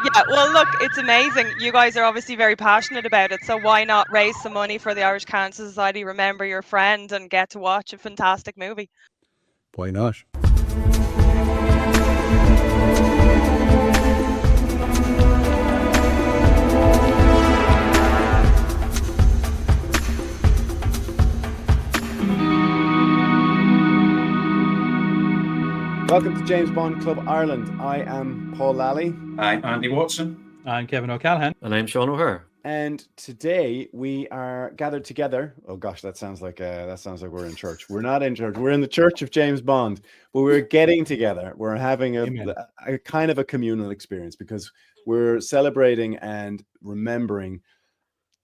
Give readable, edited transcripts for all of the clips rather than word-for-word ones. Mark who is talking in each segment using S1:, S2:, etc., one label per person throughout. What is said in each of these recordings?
S1: Yeah, well, look, it's amazing. You guys are obviously very passionate about it, so why not raise some money for the Irish Cancer Society, remember your friend, and get to watch a fantastic movie?
S2: Why not? Welcome to James Bond Club Ireland. I am Paul Lally.
S3: I'm Andy Watson.
S4: I'm Kevin O'Callaghan.
S5: And I'm Sean O'Hare.
S2: And today we are gathered together. Oh gosh, that sounds like we're in church. We're not in church. We're in the church of James Bond, but we're getting together. We're having a kind of a communal experience because we're celebrating and remembering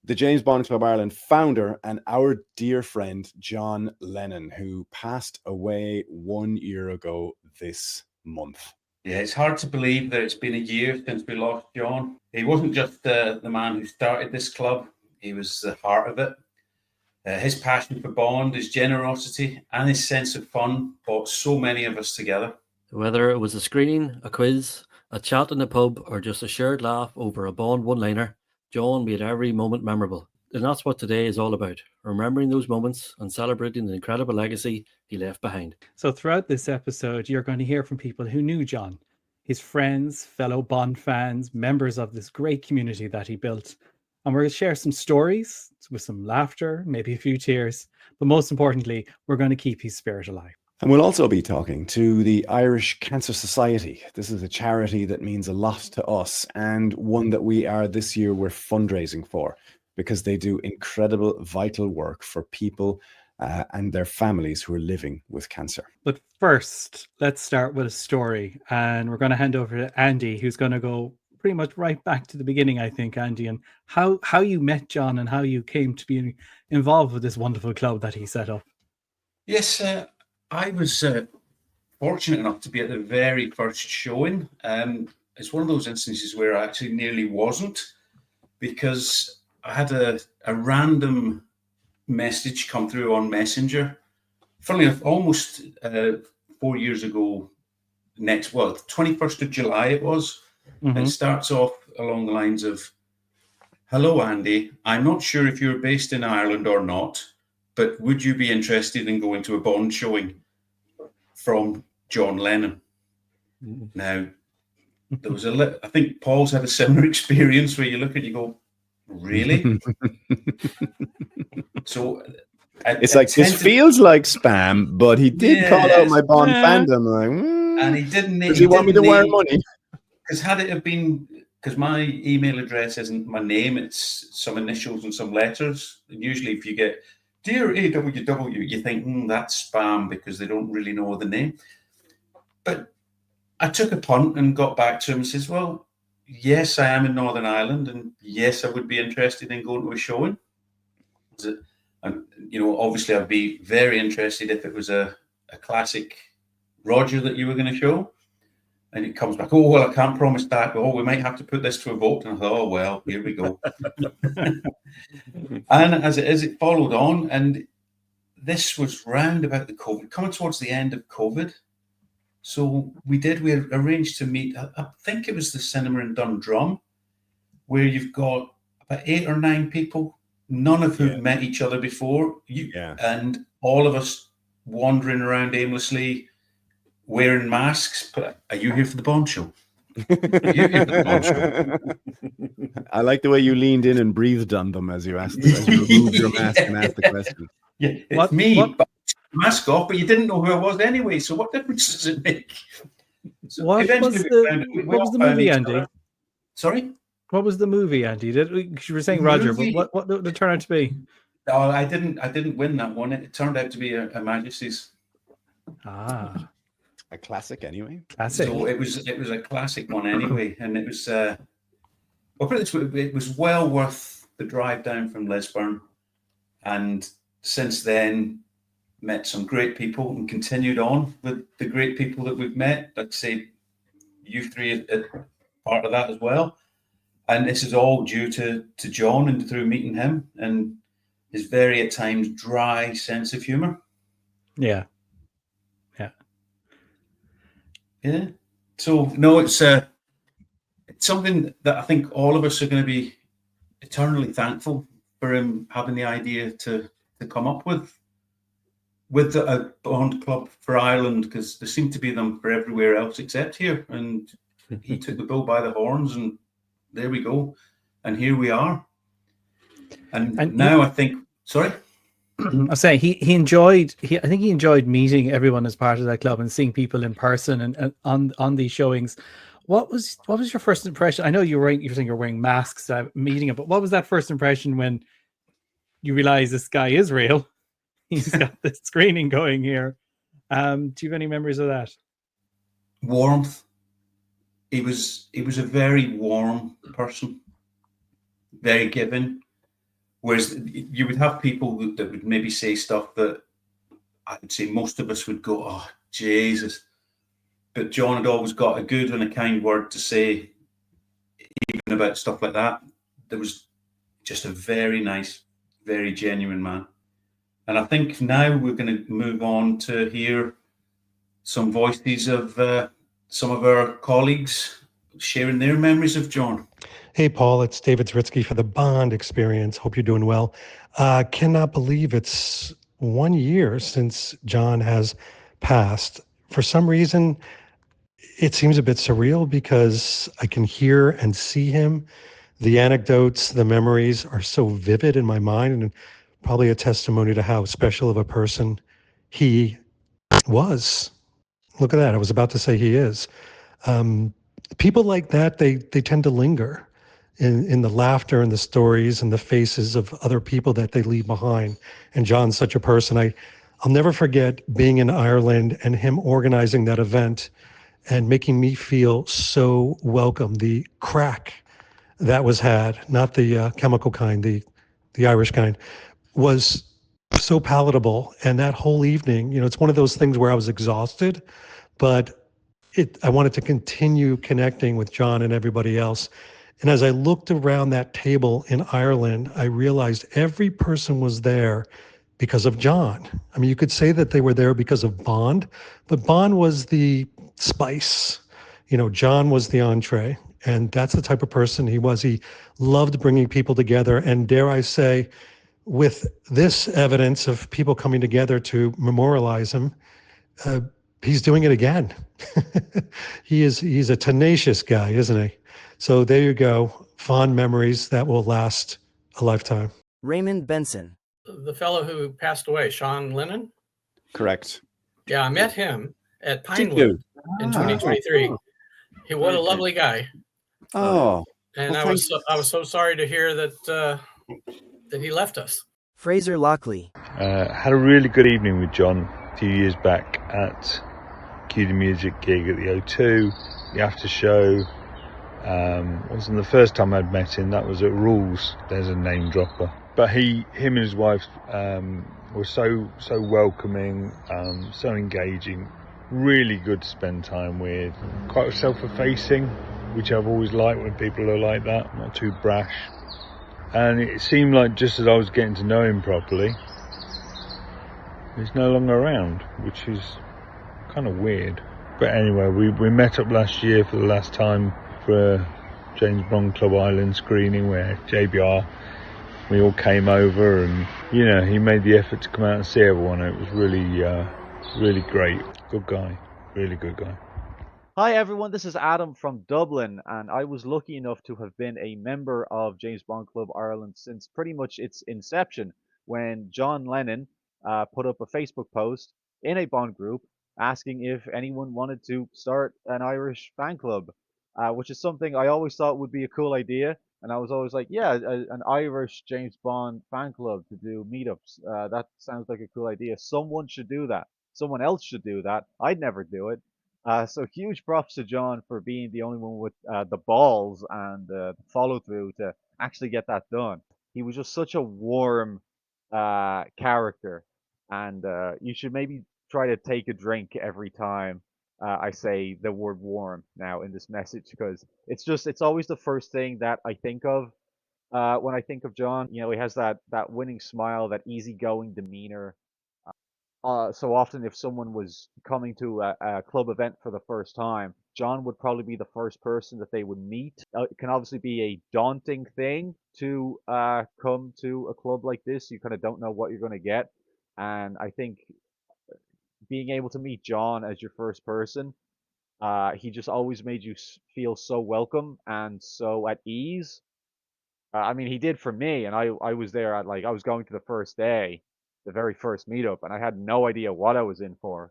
S2: the James Bond Club Ireland founder and our dear friend John Lennon, who passed away 1 year ago this month.
S3: Yeah, it's hard to believe that it's been a year since we lost John. He wasn't just the man who started this club, he was the heart of it. His passion for Bond, his generosity, and his sense of fun brought so many of us together.
S5: Whether it was a screening, a quiz, a chat in a pub, or just a shared laugh over a Bond one-liner, John made every moment memorable. And that's what today is all about, remembering those moments and celebrating the incredible legacy he left behind.
S4: So throughout this episode, you're going to hear from people who knew John, his friends, fellow Bond fans, members of this great community that he built. And we're going to share some stories with some laughter, maybe a few tears, but most importantly, we're going to keep his spirit alive.
S2: And we'll also be talking to the Irish Cancer Society. This is a charity that means a lot to us and one that we're fundraising for because they do incredible, vital work for people and their families who are living with cancer.
S4: But first, let's start with a story. And we're going to hand over to Andy, who's going to go pretty much right back to the beginning, I think, Andy, and how you met John and how you came to be involved with this wonderful club that he set up.
S3: Yes, I was fortunate enough to be at the very first showing. It's one of those instances where I actually nearly wasn't, because I had a random message come through on Messenger. Funnily enough, almost 4 years ago, 21st of July it was. Mm-hmm. It starts off along the lines of, "Hello, Andy. I'm not sure if you're based in Ireland or not, but would you be interested in going to a Bond showing from John Lennon?" Now, there was I think Paul's had a similar experience where you look at it, you go, really? So
S2: it's like, this feels like spam, but he did call out my Bond fandom. Like,
S3: and he didn't.
S2: Does he want me to wear money?
S3: Because had it have been, because my email address isn't my name, it's some initials and some letters. And usually, if you get "Dear AWW," you think that's spam because they don't really know the name. But I took a punt and got back to him and says, "Well, yes, I am in Northern Ireland, and yes, I would be interested in going to a showing." And obviously, I'd be very interested if it was a classic Roger that you were going to show. And it comes back, "Oh, well, I can't promise that. Oh, we might have to put this to a vote." And I thought, oh, well, here we go. And as it is, it followed on. And this was round about the COVID, coming towards the end of COVID. So we arranged to meet, I think it was the cinema in Dundrum, where you've got about 8 or 9 people, none of whom met each other before. And all of us wandering around aimlessly, wearing masks. But are you here for the Bond show? Are you here for the Bond show?
S2: I like the way you leaned in and breathed on them as you removed your mask and asked the question.
S3: Yeah, it's me, but mask off, but you didn't know who I was anyway, so what difference does it make? So
S4: what was the movie, Andy?
S3: Sorry?
S4: What was the movie, Andy? You were saying Roger, but what did it turn out to be?
S3: No, I didn't win that one. It turned out to be a Majesty's.
S4: Ah.
S2: A classic anyway.
S4: Classic.
S3: So it was a classic one anyway, and it was it was well worth the drive down from Lisburn, and since then met some great people and continued on with the great people that we've met. I'd say you three are part of that as well, and this is all due to John and through meeting him and his very at times dry sense of humor.
S4: Yeah.
S3: So no, it's it's something that I think all of us are going to be eternally thankful for him having the idea to come up with a bond club for Ireland, because there seem to be them for everywhere else except here. And he took the bull by the horns, and there we go. And here we are. And now I think, sorry?
S4: I was saying he enjoyed. I think he enjoyed meeting everyone as part of that club and seeing people in person and on these showings. What was your first impression? I know you're saying you're wearing masks meeting it, but what was that first impression when you realize this guy is real? He's got the screening going here. Do you have any memories of that?
S3: Warmth. He was a very warm person, very giving. Whereas you would have people that would maybe say stuff that I would say most of us would go, oh, Jesus. But John had always got a good and a kind word to say, even about stuff like that. There was just a very nice, very genuine man. And I think now we're going to move on to hear some voices of some of our colleagues sharing their memories of John.
S6: Hey, Paul, it's David Zritsky for the Bond Experience. Hope you're doing well. Cannot believe it's 1 year since John has passed. For some reason, it seems a bit surreal because I can hear and see him. The anecdotes, the memories are so vivid in my mind, and probably a testimony to how special of a person he was. Look at that. I was about to say he is. People like that, they tend to linger in the laughter and the stories and the faces of other people that they leave behind. And John's such a person. I'll never forget being in Ireland and him organizing that event and making me feel so welcome. The crack that was had, not the chemical kind, the Irish kind, was so palatable. And that whole evening, it's one of those things where I was exhausted, but I wanted to continue connecting with John and everybody else. And as I looked around that table in Ireland, I realized every person was there because of John. I mean, you could say that they were there because of Bond, but Bond was the spice. John was the entree. And that's the type of person he was. He loved bringing people together. And dare I say, with this evidence of people coming together to memorialize him, he's doing it again. He's a tenacious guy, isn't he? So there you go. Fond memories that will last a lifetime.
S7: Raymond Benson.
S8: The fellow who passed away, John Lennon?
S2: Correct.
S8: Yeah, I met him at Pinewood in 2023. What a lovely guy.
S2: Oh.
S8: And
S2: well,
S8: I was so sorry to hear that he left us.
S7: Fraser Lockley.
S9: Had a really good evening with John a few years back at Cue the Music gig at the O2, the after show. Wasn't the first time I'd met him, that was at Rules. There's a name dropper. But him and his wife were so welcoming, so engaging, really good to spend time with. Quite self-effacing, which I've always liked when people are like that, not too brash. And it seemed like just as I was getting to know him properly, he's no longer around, which is kind of weird. But anyway, we met up last year for the last time for a James Bond Club Island screening where JBR, we all came over, and he made the effort to come out and see everyone. It was really great. Good guy, really good guy.
S10: Hi everyone, this is Adam from Dublin, and I was lucky enough to have been a member of James Bond Club Ireland since pretty much its inception, when John Lennon put up a Facebook post in a Bond group asking if anyone wanted to start an Irish fan club, which is something I always thought would be a cool idea. And I was always like, yeah, an Irish James Bond fan club to do meetups. That sounds like a cool idea. Someone should do that. Someone else should do that. I'd never do it. So huge props to John for being the only one with the balls and the follow through to actually get that done. He was just such a warm character, and you should maybe try to take a drink every time I say the word warm now in this message, because it's always the first thing that I think of when I think of John. He has that winning smile, that easygoing demeanor. So often if someone was coming to a club event for the first time, John would probably be the first person that they would meet. It can obviously be a daunting thing to come to a club like this. You kind of don't know what you're going to get. And I think being able to meet John as your first person, he just always made you feel so welcome and so at ease. I mean, he did for me, and I was there at I was going to the first day, the very first meetup, and I had no idea what I was in for.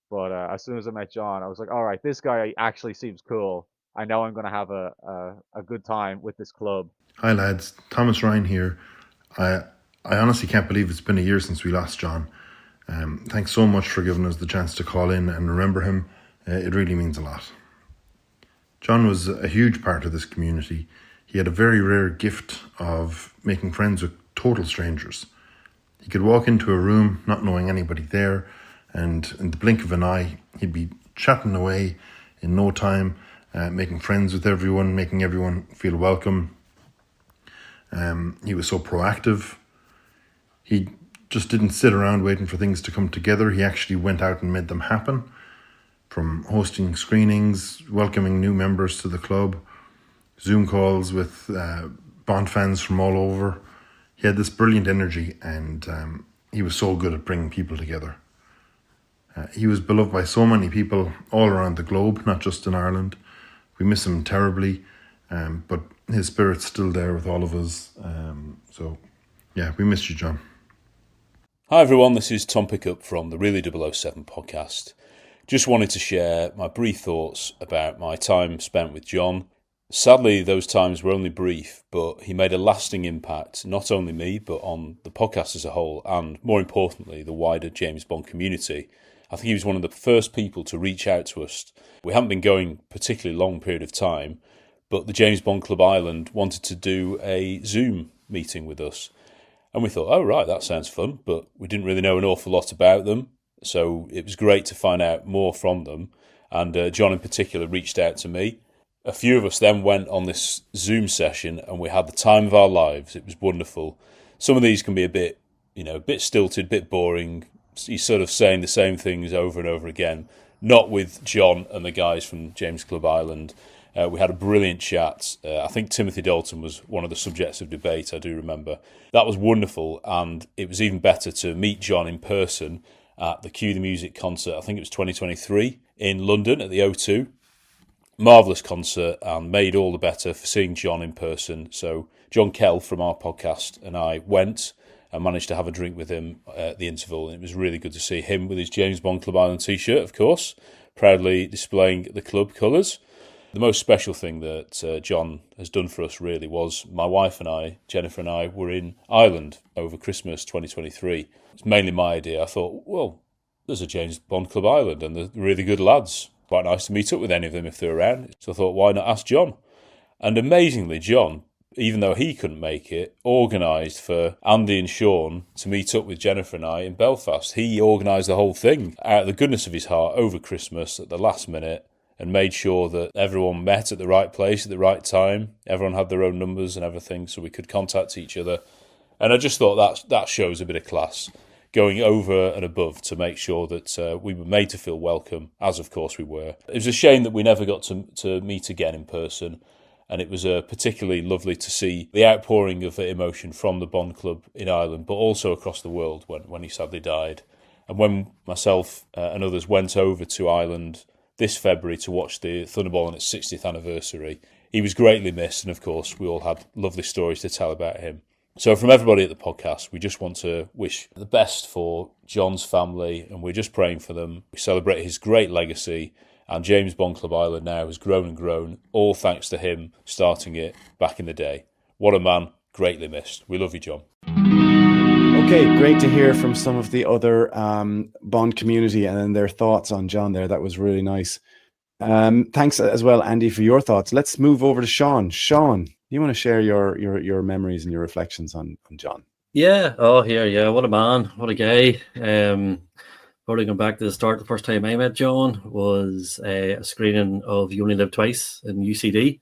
S10: But as soon as I met John, I was like, all right, this guy actually seems cool. I know I'm going to have a good time with this club.
S11: Hi lads, Thomas Ryan here. I honestly can't believe it's been a year since we lost John. Thanks so much for giving us the chance to call in and remember him. It really means a lot. John was a huge part of this community. He had a very rare gift of making friends with total strangers. He could walk into a room not knowing anybody there, and in the blink of an eye, he'd be chatting away in no time, making friends with everyone, making everyone feel welcome. He was so proactive. He just didn't sit around waiting for things to come together. He actually went out and made them happen. From hosting screenings, welcoming new members to the club, Zoom calls with Bond fans from all over. He had this brilliant energy, and he was so good at bringing people together. He was beloved by so many people all around the globe, not just in Ireland. We miss him terribly, but his spirit's still there with all of us. So, yeah, we miss you, John.
S12: Hi everyone, this is Tom Pickup from the Really 007 podcast. Just wanted to share my brief thoughts about my time spent with John. Sadly, those times were only brief, but he made a lasting impact, not only me, but on the podcast as a whole, and more importantly, the wider James Bond community. I think he was one of the first people to reach out to us. We haven't been going a particularly long period of time, but the James Bond Club Ireland wanted to do a Zoom meeting with us. And we thought, oh, right, that sounds fun, but we didn't really know an awful lot about them. So it was great to find out more from them. And John in particular reached out to me. A few of us then went on this Zoom session and we had the time of our lives. It was wonderful. Some of these can be a bit stilted, a bit boring. He's sort of saying the same things over and over again. Not with John and the guys from James Club Ireland. We had a brilliant chat. I think Timothy Dalton was one of the subjects of debate, I do remember. That was wonderful, and it was even better to meet John in person at the Cue the Music concert. I think it was 2023 in London at the O2. Marvellous concert, and made all the better for seeing John in person. So John Kell from our podcast and I went and managed to have a drink with him at the interval, and it was really good to see him with his James Bond Club Ireland t-shirt, of course, proudly displaying the club colours. The most special thing that John has done for us really was my wife and I, Jennifer and I, were in Ireland over Christmas 2023. It's mainly my idea. I thought, well, there's a James Bond Club Ireland and they're really good lads. Quite nice to meet up with any of them if they're around. So I thought, why not ask John? And amazingly, John, even though he couldn't make it, organised for Andy and Sean to meet up with Jennifer and I in Belfast. He organised the whole thing out of the goodness of his heart over Christmas at the last minute, and made sure that everyone met at the right place at the right time. Everyone had their own numbers and everything, so we could contact each other. And I just thought that shows a bit of class, going over and above to make sure that we were made to feel welcome, as of course we were. It was a shame that we never got to meet again in person, and it was particularly lovely to see the outpouring of emotion from the Bond Club in Ireland, but also across the world when he sadly died. And when myself and others went over to Ireland this February to watch the Thunderball on its 60th anniversary, he was greatly missed, and of course we all had lovely stories to tell about him. So from everybody at the podcast, we just want to wish the best for John's family, and we're just praying for them. We celebrate his great legacy, and James Bond Club Ireland now has grown and grown, all thanks to him starting it back in the day. What a man, greatly missed. We love you, John.
S2: Okay, great to hear from some of the other Bond community and then their thoughts on John there. That was really nice. Thanks as well, Andy, for your thoughts. Let's move over to Sean. Sean, you want to share your memories and your reflections on John?
S5: Yeah. Oh, here. Yeah. What a man. What a guy. Probably going back to the start, the first time I met John was a screening of You Only Live Twice in UCD.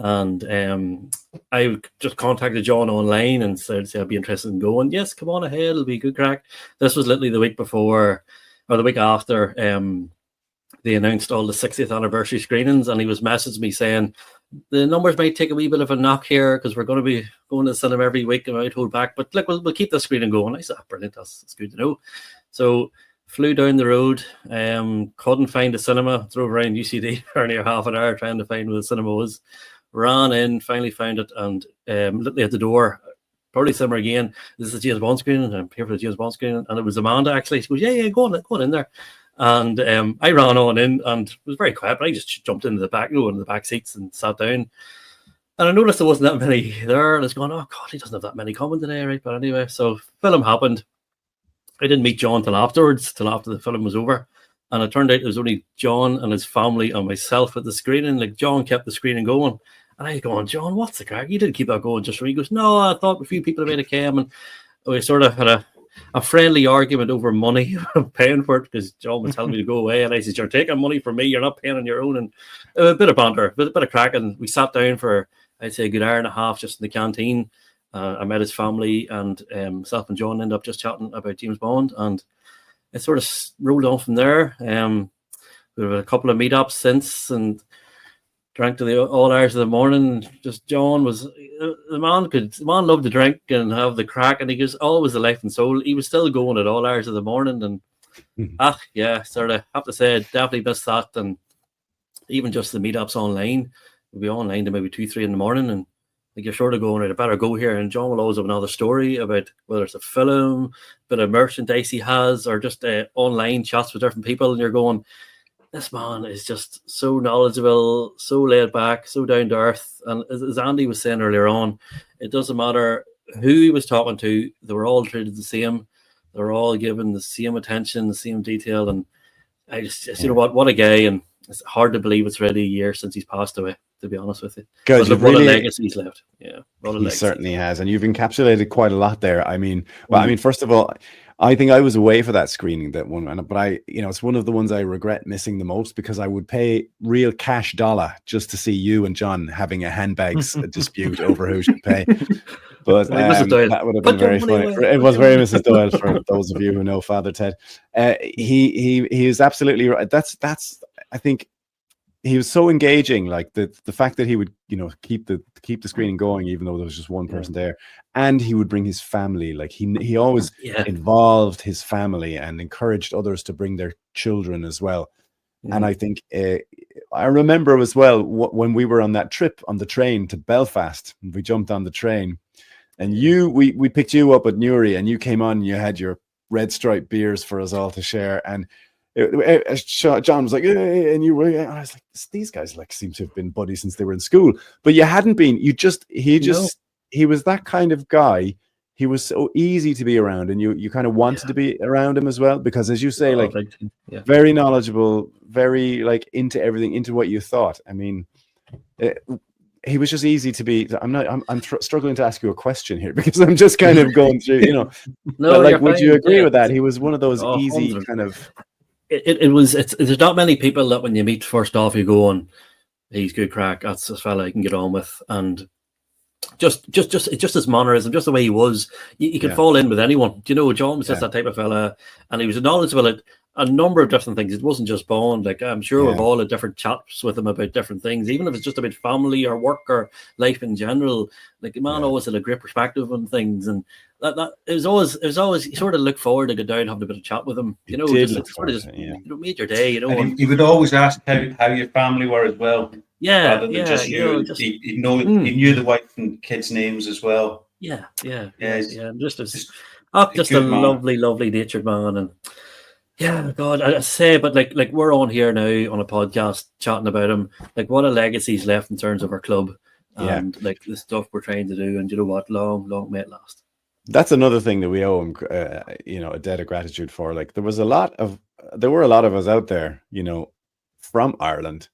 S5: And I just contacted John online and said, I'd be interested in going. Yes, come on ahead. It'll be a good crack. This was literally the week before, or the week after, they announced all the 60th anniversary screenings, and he was messaging me saying the numbers might take a wee bit of a knock here because we're going to be going to the cinema every week and I might hold back, but look, we'll keep the screening going. I said, brilliant, that's good to know. So flew down the road, couldn't find a cinema, drove around UCD for near half an hour trying to find where the cinema was, ran in, finally found it, and literally at the door, probably cinema again, this is the James Bond screening, and I'm here for the James Bond screening, and it was Amanda actually. She goes, yeah, go on in there. And I ran on in, and it was very quiet, but I just jumped into the back, into the back seats and sat down. And I noticed there wasn't that many there, and I was going, oh God, he doesn't have that many coming today, right? But anyway, so film happened. I didn't meet John till after the film was over. And it turned out it was only John and his family and myself at the screening. Like, John kept the screening going. And I was going, John, what's the crack? You didn't keep that going just for me. He goes, no, I thought a few people might have came. And we sort of had a friendly argument over money, paying for it, because John was telling me to go away. And I said, you're taking money from me. You're not paying on your own. And a bit of banter, a bit of crack. And we sat down for, I'd say, a good hour and a half just in the canteen. I met his family, and myself and John ended up just chatting about James Bond, and it sort of rolled on from there. We have a couple of meetups since, and drank to all hours of the morning. Just John was the man loved to drink and have the crack, and he was always the life and soul. He was still going at all hours of the morning, and sort of have to say, I definitely missed that. And even just the meetups online, we'll be online to maybe 2-3 in the morning, and like, you're sort of going, right, I better go here. And John will always have another story about whether it's a film, bit of merchandise he has, or just online chats with different people. And you're going, this man is just so knowledgeable, so laid back, so down to earth. And as Andy was saying earlier on, it doesn't matter who he was talking to, they were all treated the same. They were all given the same attention, the same detail. And I just you know what a guy. And it's hard to believe it's already a year since he's passed away, to be honest with you.
S2: But
S5: look, what a legacy he's left. Yeah,
S2: he certainly has. And you've encapsulated quite a lot there. I mean, first of all, I think I was away for that screening, that one, but it's one of the ones I regret missing the most, because I would pay real cash dollar just to see you and John having a handbags dispute over who should pay. But that would have been very funny. It was very Mrs. Doyle, for those of you who know Father Ted. He is absolutely right. That's I think he was so engaging, like the fact that he would keep the screening going even though there was just one person there, and he would bring his family. Like he always involved his family and encouraged others to bring their children as well. And I think I remember as well when we were on that trip on the train to Belfast, we jumped on the train, and we picked you up at Newry, and you came on and you had your Red Stripe beers for us all to share. And John was like, hey, and you were, and I was like, these guys like seem to have been buddies since they were in school, but you hadn't been. He was that kind of guy. He was so easy to be around, and you kind of wanted to be around him as well, because as you say, very knowledgeable, very like into everything, into what you thought. I mean, he was just easy to be. I'm struggling to ask you a question here because I'm just kind of going through,
S5: No,
S2: but like, would you agree with that? He was one of those easy
S5: 100%.
S2: kind of.
S5: There's not many people that when you meet first off you go on, he's good crack, that's a fella I can get on with. And just his mannerism, just the way he was, you could fall in with anyone. John was just that type of fella, and he was knowledgeable at a number of different things. It wasn't just Bond. Like, I'm sure we've all had different chats with him about different things, even if it's just about family or work or life in general. Like, the man always had a great perspective on things, and that it was always you sort of look forward to go down having a bit of chat with him. Made your day.
S3: And he would always ask how your family were as well.
S5: Yeah,
S3: rather than just you. He knew the wife and kids' names as well.
S5: Yeah. Just
S3: a
S5: lovely natured man. And yeah, God, I say, but like we're on here now on a podcast chatting about him. Like, what a legacy he's left in terms of our club, and like the stuff we're trying to do. And you know what, long may it last.
S2: That's another thing that we owe him, a debt of gratitude for. Like, there were a lot of us out there, from Ireland.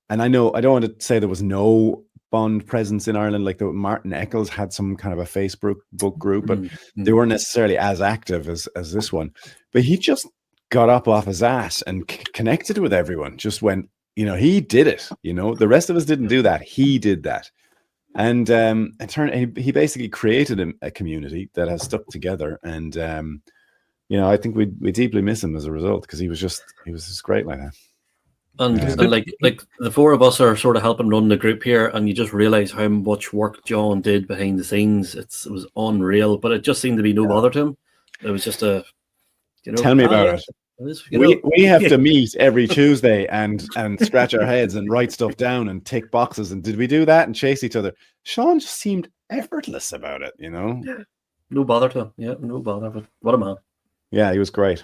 S2: And I don't want to say there was no Bond presence in Ireland. Like, Martin Eccles had some kind of a Facebook group, but they weren't necessarily as active as this one. But he just got up off his ass and connected with everyone. Just went, he did it. The rest of us didn't do that. He did that. And he basically created a community that has stuck together. And I think we deeply miss him as a result, because he was just great like that.
S5: And like the four of us are sort of helping run the group here, and you just realize how much work John did behind the scenes. It was unreal, but it just seemed to be no bother to him. It was just
S2: Tell me about it. We have to meet every Tuesday and scratch our heads and write stuff down and tick boxes. And did we do that and chase each other? Sean just seemed effortless about it,
S5: No bother to him. Yeah, no bother. But what a man.
S2: Yeah, he was great.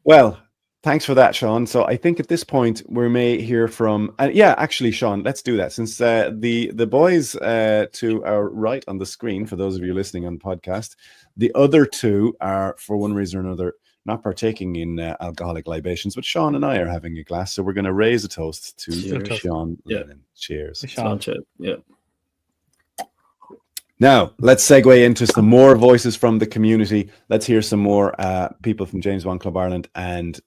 S2: Well, thanks for that, Sean. So I think at this point we may hear from, actually, Sean, let's do that. Since the boys to our right on the screen, for those of you listening on the podcast, the other two are, for one reason or another, not partaking in alcoholic libations, but Sean and I are having a glass. So we're going to raise a toast to Sean Lennon. Cheers.
S5: Sean. Yeah.
S2: Now, let's segue into some more voices from the community. Let's hear some more people from James Bond Club Ireland and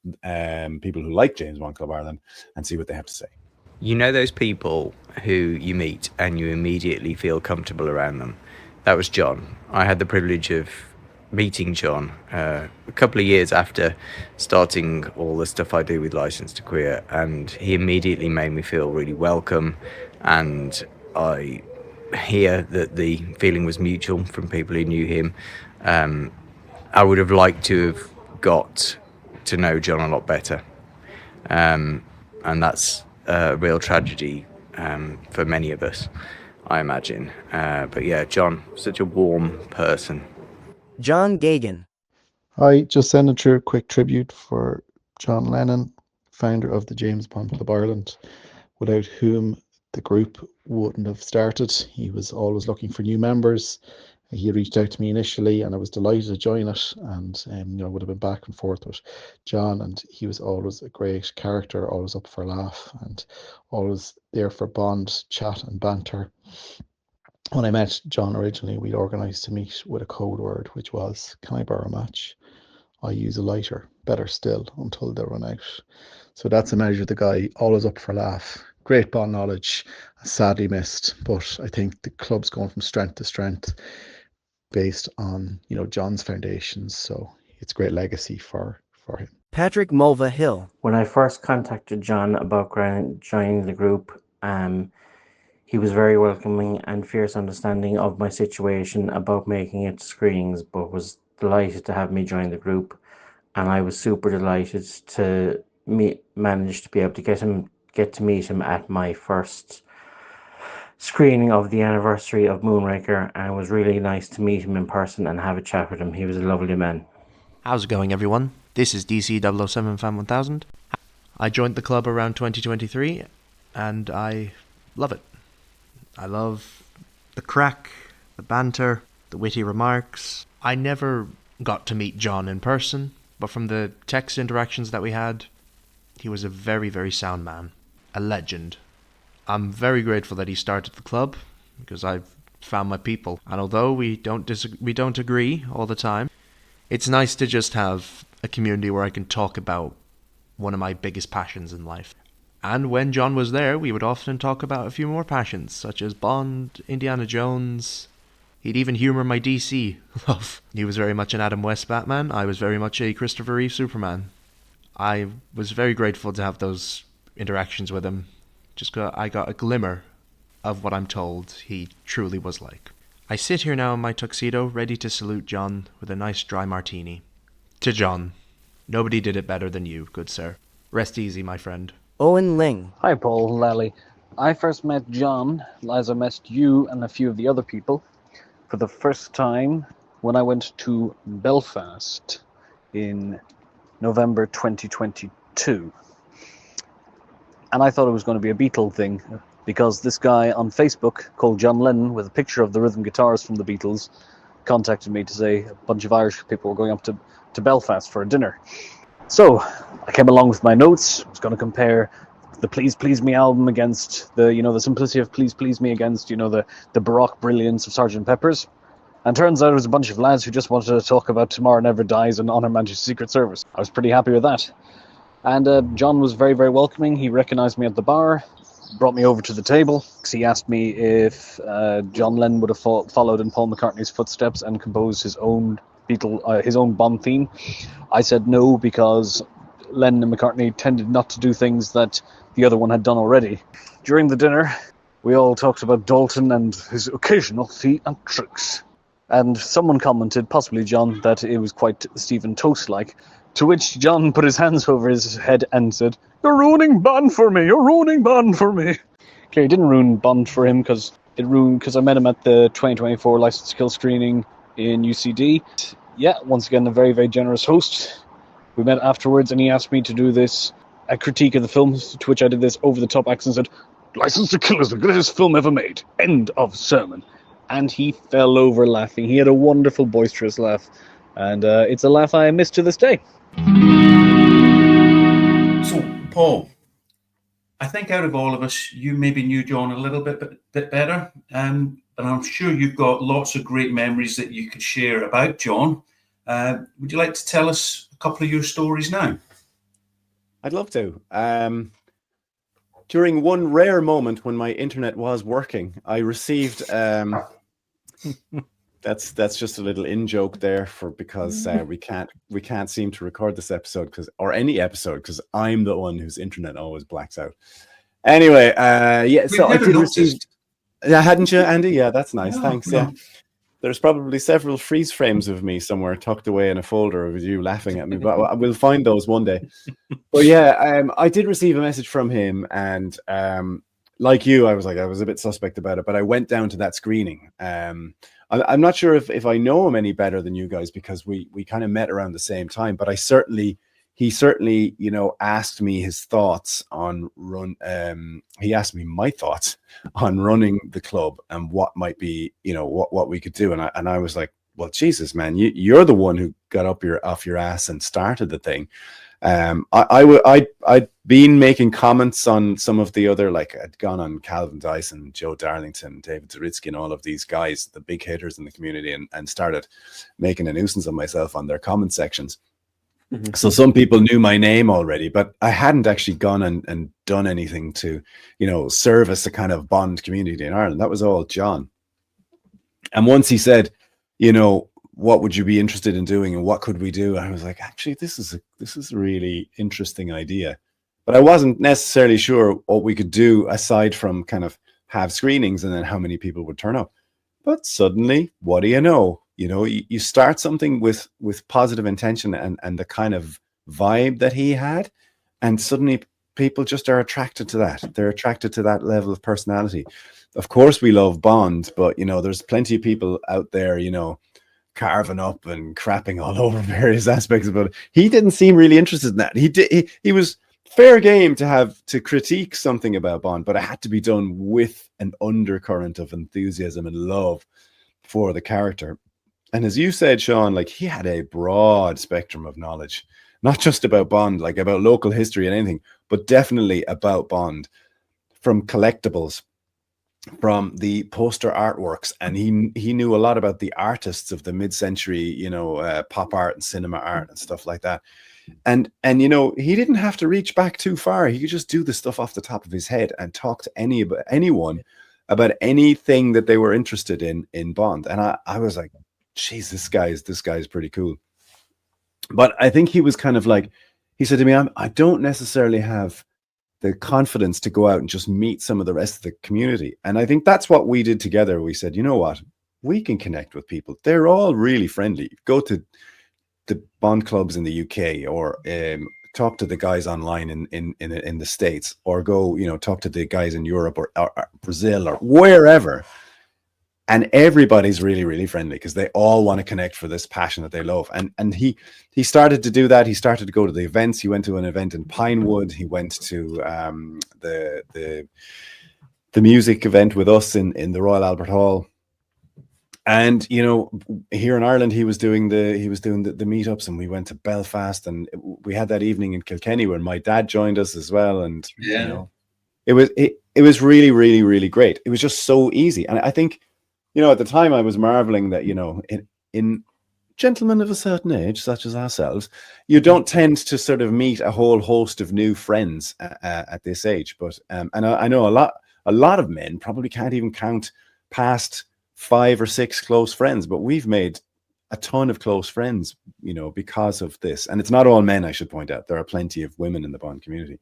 S2: people who like James Bond Club Ireland and see what they have to say.
S13: You know those people who you meet and you immediately feel comfortable around them? That was John. I had the privilege of meeting John a couple of years after starting all the stuff I do with License to Queer, and he immediately made me feel really welcome, and I hear that the feeling was mutual from people who knew him. I would have liked to have got to know John a lot better, and that's a real tragedy for many of us, I imagine. But yeah, John, such a warm person.
S7: John Gagan.
S14: I just sent through a quick tribute for John Lennon, founder of the James Bond Club Ireland, without whom the group wouldn't have started. He was always looking for new members. He reached out to me initially, and I was delighted to join it, and would have been back and forth with John, and he was always a great character, always up for a laugh, and always there for Bond chat and banter. When I met John originally, we'd organised to meet with a code word, which was, "Can I borrow a match? I use a lighter, better still, until they run out." So that's a measure of the guy, always up for a laugh. Great Bond knowledge, sadly missed, but I think the club's going from strength to strength based on, John's foundations. So it's a great legacy for him.
S7: Patrick Mulva Hill.
S15: When I first contacted John about joining the group, he was very welcoming and fierce understanding of my situation about making it to screenings, but was delighted to have me join the group. And I was super delighted to manage to be able to get to meet him at my first screening of the anniversary of Moonraker, and it was really nice to meet him in person and have a chat with him. He was a lovely man.
S16: How's it going, everyone? This is DC 007 Fan 1000. I joined the club around 2023, and I love it. I love the crack, the banter, the witty remarks. I never got to meet John in person, but from the text interactions that we had, he was a very, very sound man. A legend. I'm very grateful that he started the club, because I've found my people. And although we don't agree all the time, it's nice to just have a community where I can talk about one of my biggest passions in life. And when John was there, we would often talk about a few more passions, such as Bond, Indiana Jones. He'd even humour my DC love. He was very much an Adam West Batman. I was very much a Christopher Reeve Superman. I was very grateful to have those interactions with him. I got a glimmer of what I'm told he truly was like. I sit here now in my tuxedo, ready to salute John with a nice dry martini. To John, nobody did it better than you, good sir. Rest easy, my friend.
S7: Owen Ling.
S17: Hi, Paul Lally. I first met John, as I met you and a few of the other people, for the first time when I went to Belfast in November 2022. And I thought it was going to be a Beatle thing, because this guy on Facebook called John Lennon, with a picture of the rhythm guitars from the Beatles, contacted me to say a bunch of Irish people were going up to Belfast for a dinner. So I came along with my notes. I was going to compare the Please Please Me album against the simplicity of Please Please Me against, the baroque brilliance of Sgt. Pepper's. And turns out it was a bunch of lads who just wanted to talk about Tomorrow Never Dies and Honor Majesty's Secret Service. I was pretty happy with that. And John was very, very welcoming. He recognized me at the bar, brought me over to the table. He asked me if John Lennon would have followed in Paul McCartney's footsteps and composed his own Bond theme. I said no, because Lennon and McCartney tended not to do things that the other one had done already. During the dinner, we all talked about Dalton and his occasional feat and tricks. And someone commented, possibly John, that it was quite Stephen Toast-like, to which John put his hands over his head and said, "You're ruining Bond for me, you're ruining Bond for me." Okay, it didn't ruin Bond for him because I met him at the 2024 License to Kill screening in UCD. Yeah, once again, a very, very generous host. We met afterwards and he asked me to do a critique of the film, to which I did this over-the-top accent and said, "License to Kill is the greatest film ever made. End of sermon." And he fell over laughing. He had a wonderful, boisterous laugh. And it's a laugh I miss to this day.
S3: So, Paul, I think out of all of us, you maybe knew John a little bit better. And I'm sure you've got lots of great memories that you could share about John. Would you like to tell us a couple of your stories now?
S2: I'd love to. During one rare moment when my internet was working, I received that's just a little in-joke there because we can't seem to record this episode or any episode because I'm the one whose internet always blacks out. Anyway, so I did receive. Yeah, hadn't you, Andy? Yeah, that's nice.
S3: No,
S2: Thanks.
S3: no.
S2: Yeah. There's probably several freeze frames of me somewhere tucked away in a folder of you laughing at me, but we'll find those one day. But yeah, I did receive a message from him, and like you, I was a bit suspect about it, but I went down to that screening. I'm not sure if I know him any better than you guys because we kind of met around the same time, but he certainly, asked me his thoughts on he asked me my thoughts on running the club and what might be, what we could do. And I was like, well, Jesus, man, you're the one who got off your ass and started the thing. I'd been making comments on some of the other, like I'd gone on Calvin Dyson, Joe Darlington, David Zaritsky, and all of these guys, the big hitters in the community, and started making a nuisance of myself on their comment sections. So some people knew my name already, but I hadn't actually gone and done anything to, service a kind of Bond community in Ireland. That was all John. And once he said, what would you be interested in doing and what could we do? I was like, actually, this is a really interesting idea. But I wasn't necessarily sure what we could do aside from kind of have screenings and then how many people would turn up. But suddenly, what do you know? You start something with positive intention and the kind of vibe that he had, and suddenly people just are attracted to that. They're attracted to that level of personality. Of course, we love Bond, but there's plenty of people out there, carving up and crapping all over various aspects of it. He didn't seem really interested in that. He was fair game to critique something about Bond, but it had to be done with an undercurrent of enthusiasm and love for the character. And as you said, Sean, like he had a broad spectrum of knowledge, not just about Bond, like about local history and anything, but definitely about Bond, from collectibles, from the poster artworks, and he knew a lot about the artists of the mid-century, pop art and cinema art and stuff like that. And he didn't have to reach back too far. He could just do the stuff off the top of his head and talk to anyone about anything that they were interested in Bond. And I was like, geez, this guy is pretty cool. But I think he was kind of like, he said to me, I don't necessarily have the confidence to go out and just meet some of the rest of the community. And I think that's what we did together. We said, you know what, we can connect with people. They're all really friendly. Go to the Bond clubs in the UK, or talk to the guys online in the States, or go, talk to the guys in Europe or Brazil or wherever. And everybody's really, really friendly because they all want to connect for this passion that they love. And he started to do that. He started to go to the events. He went to an event in Pinewood. He went to the music event with us in the Royal Albert Hall. And here in Ireland, he was doing the meetups, and we went to Belfast, and we had that evening in Kilkenny where my dad joined us as well. And it was really, really, really great. It was just so easy, and I think. At the time I was marveling that, in gentlemen of a certain age, such as ourselves, you don't tend to sort of meet a whole host of new friends at this age. But, and I know a lot of men probably can't even count past 5 or 6 close friends, but we've made a ton of close friends, you know, because of this. And it's not all men, I should point out. There are plenty of women in the Bond community,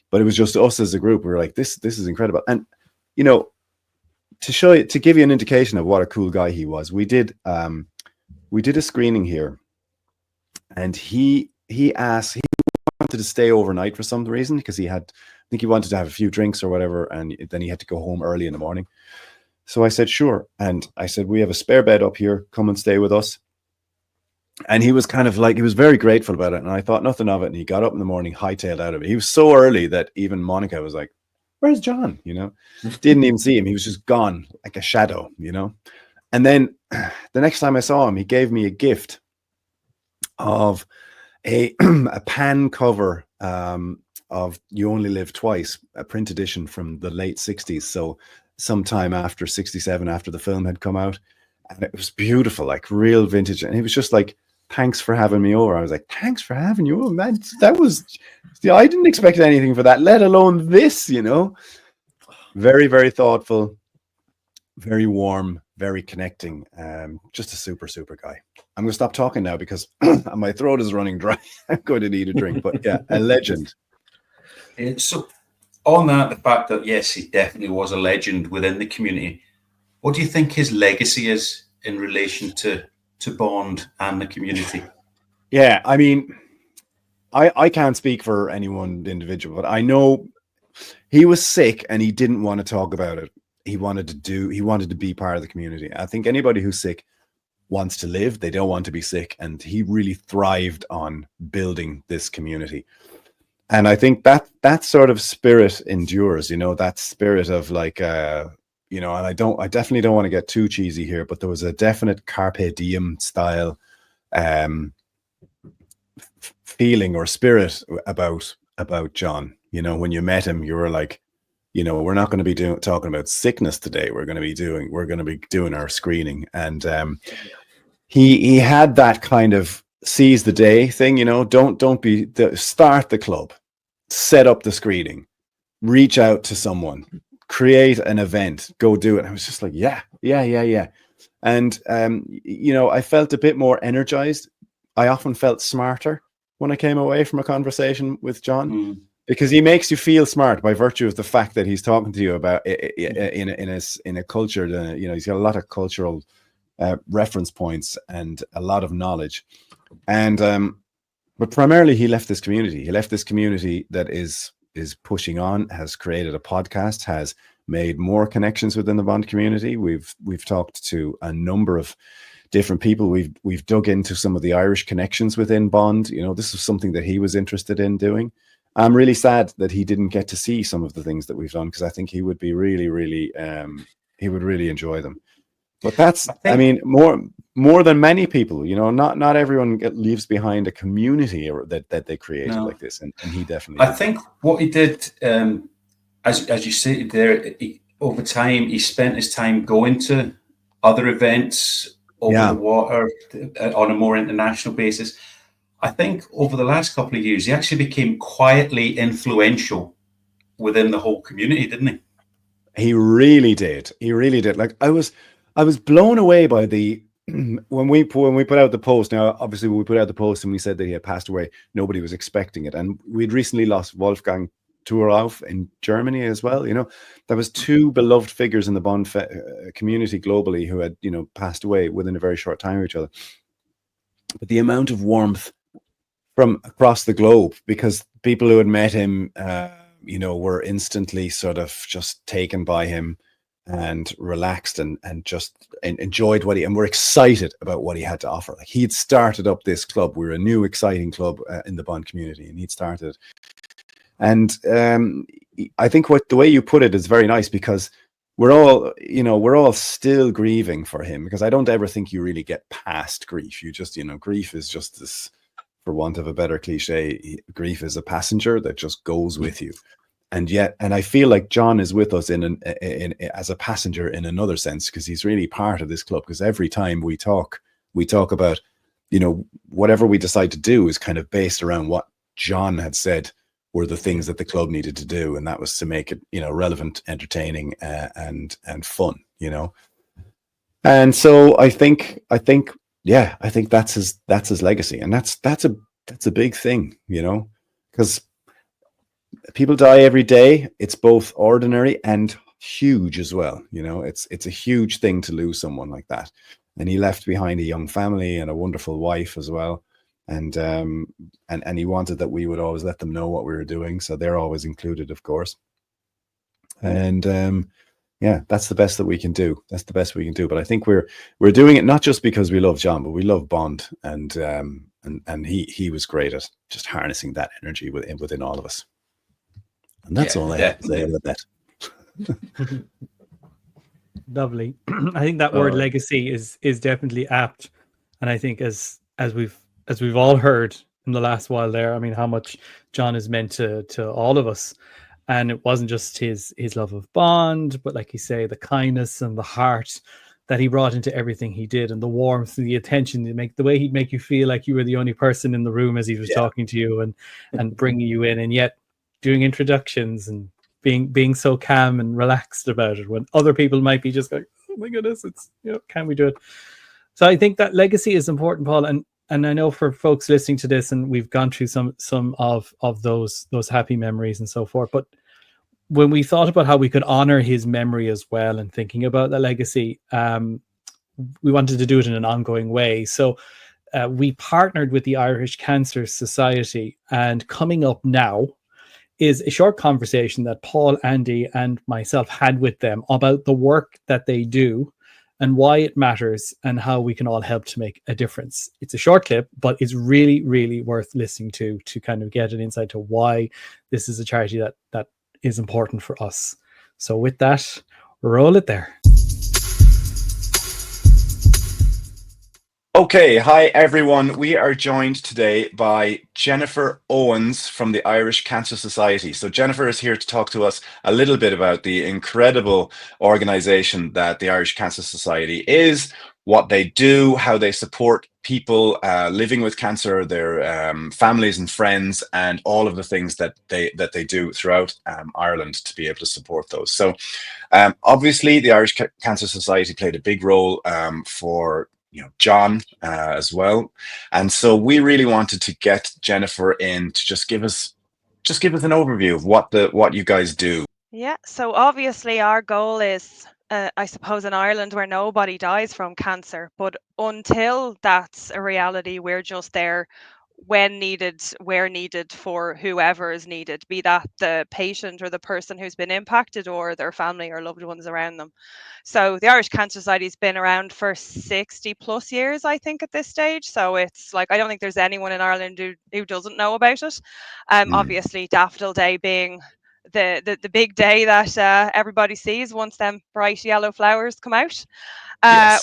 S2: but it was just us as a group. We were like, this is incredible. And, you know, to give you an indication of what a cool guy he was, we did a screening here, and he wanted to stay overnight for some reason, because I think he wanted to have a few drinks or whatever, and then he had to go home early in the morning. So I said, sure. And I said, we have a spare bed up here. Come and stay with us. And he was kind of like, he was very grateful about it. And I thought nothing of it. And he got up in the morning, hightailed out of it. He was so early that even Monica was like, where's John? You know, didn't even see him. He was just gone like a shadow, you know. And then the next time I saw him, he gave me a gift of a pan cover of You Only Live Twice, a print edition from the late 60s. So sometime after 67, after the film had come out. And it was beautiful, like real vintage. And he was just like, thanks for having me over. I was like, thanks for having you over, man. That was, I didn't expect anything for that, let alone this, you know. Very, very thoughtful, very warm, very connecting. Just a super, super guy. I'm going to stop talking now because my throat is running dry. I'm going to need a drink, but yeah, a legend.
S3: So on that, the fact that, yes, he definitely was a legend within the community, what do you think his legacy is in relation to Bond and the community?
S2: Yeah, I mean, I can't speak for any one individual, but I know he was sick and he didn't want to talk about it. He wanted to be part of the community. I think anybody who's sick wants to live. They don't want to be sick. And he really thrived on building this community. And I think that sort of spirit endures, you know, that spirit of like, you know, and I definitely don't want to get too cheesy here, but there was a definite carpe diem style feeling or spirit about John. You know, when you met him, you were like, you know, we're not going to be talking about sickness today. We're going to be doing our screening. And he had that kind of seize the day thing, you know, start the club, set up the screening, reach out to someone, create an event, go do it. And I was just like, yeah. And, you know, I felt a bit more energized. I often felt smarter when I came away from a conversation with John, because he makes you feel smart by virtue of the fact that he's talking to you about in a culture, you know, he's got a lot of cultural reference points and a lot of knowledge. And, but primarily he left this community. He left this community that is pushing on, has created a podcast, has made more connections within the Bond community. We've talked to a number of different people. We've dug into some of the Irish connections within Bond. You know, this is something that he was interested in doing. I'm really sad that he didn't get to see some of the things that we've done, because I think he would be really, really, he would really enjoy them. But that's, I mean, more than many people, you know, not everyone leaves behind a community that they created like this, and he definitely.
S3: I think what he did, as you stated there, over time he spent his time going to other events over the water on a more international basis. I think over the last couple of years, he actually became quietly influential within the whole community, didn't he?
S2: He really did. He really did. Like I was blown away by when we put out the post. Now, obviously, when we put out the post and we said that he had passed away, nobody was expecting it. And we'd recently lost Wolfgang Thurlauf in Germany as well. You know, there was two beloved figures in the Bond community globally who had, you know, passed away within a very short time of each other. But the amount of warmth from across the globe, because people who had met him, you know, were instantly sort of just taken by him and relaxed and just enjoyed and were excited about what he had to offer. Like, he'd started up this club. We're a new, exciting club in the Bond community, and he'd started. And I think the way you put it is very nice, because we're all still grieving for him, because I don't ever think you really get past grief. You just, you know, grief is just this, for want of a better cliche, grief is a passenger that just goes with you. And I feel like John is with us as a passenger in another sense, because he's really part of this club. Because every time we talk about, you know, whatever we decide to do is kind of based around what John had said were the things that the club needed to do, and that was to make it, you know, relevant, entertaining, and fun, you know. And so I think yeah, I think that's his legacy, and that's a big thing, because people die every day. It's both ordinary and huge as well. It's a huge thing to lose someone like that. And he left behind a young family and a wonderful wife as well. And he wanted that we would always let them know what we were doing, so they're always included, of course. And yeah, that's the best that we can do. That's the best we can do. But I think we're doing it not just because we love John, but we love Bond, and he was great at just harnessing that energy within all of us. And that's all I have to say about that.
S4: Lovely. I think that word legacy is definitely apt, and I think as we've all heard in the last while there, I mean, how much John has meant to all of us. And it wasn't just his love of Bond, but like you say, the kindness and the heart that he brought into everything he did, and the warmth and the attention the way he'd make you feel like you were the only person in the room as he was talking to you and bringing you in, and yet doing introductions and being so calm and relaxed about it when other people might be just like, oh my goodness, it's, can we do it? So I think that legacy is important, Paul, and I know for folks listening to this, and we've gone through some of those happy memories and so forth, but when we thought about how we could honor his memory as well, and thinking about the legacy, we wanted to do it in an ongoing way. So we partnered with the Irish Cancer Society, and coming up now is a short conversation that Paul, Andy, and myself had with them about the work that they do and why it matters and how we can all help to make a difference. It's a short clip, but it's really, really worth listening to kind of get an insight to why this is a charity that is important for us. So with that, roll it there.
S2: Okay, hi everyone. We are joined today by Jennifer Owens from the Irish Cancer Society. So Jennifer is here to talk to us a little bit about the incredible organization that the Irish Cancer Society is, what they do, how they support people living with cancer, their families and friends, and all of the things that they do throughout Ireland to be able to support those. So obviously the Irish Cancer Society played a big role for John as well, and so we really wanted to get Jennifer in to just give us an overview of what you guys do.
S1: Yeah, so obviously our goal is, I suppose, in Ireland where nobody dies from cancer, but until that's a reality, we're just there when needed, where needed, for whoever is needed, be that the patient or the person who's been impacted or their family or loved ones around them. So the Irish Cancer Society has been around for 60 plus years, I think, at this stage. So it's like, I don't think there's anyone in Ireland who doesn't know about it. Obviously, Daffodil Day being the big day that everybody sees once them bright yellow flowers come out.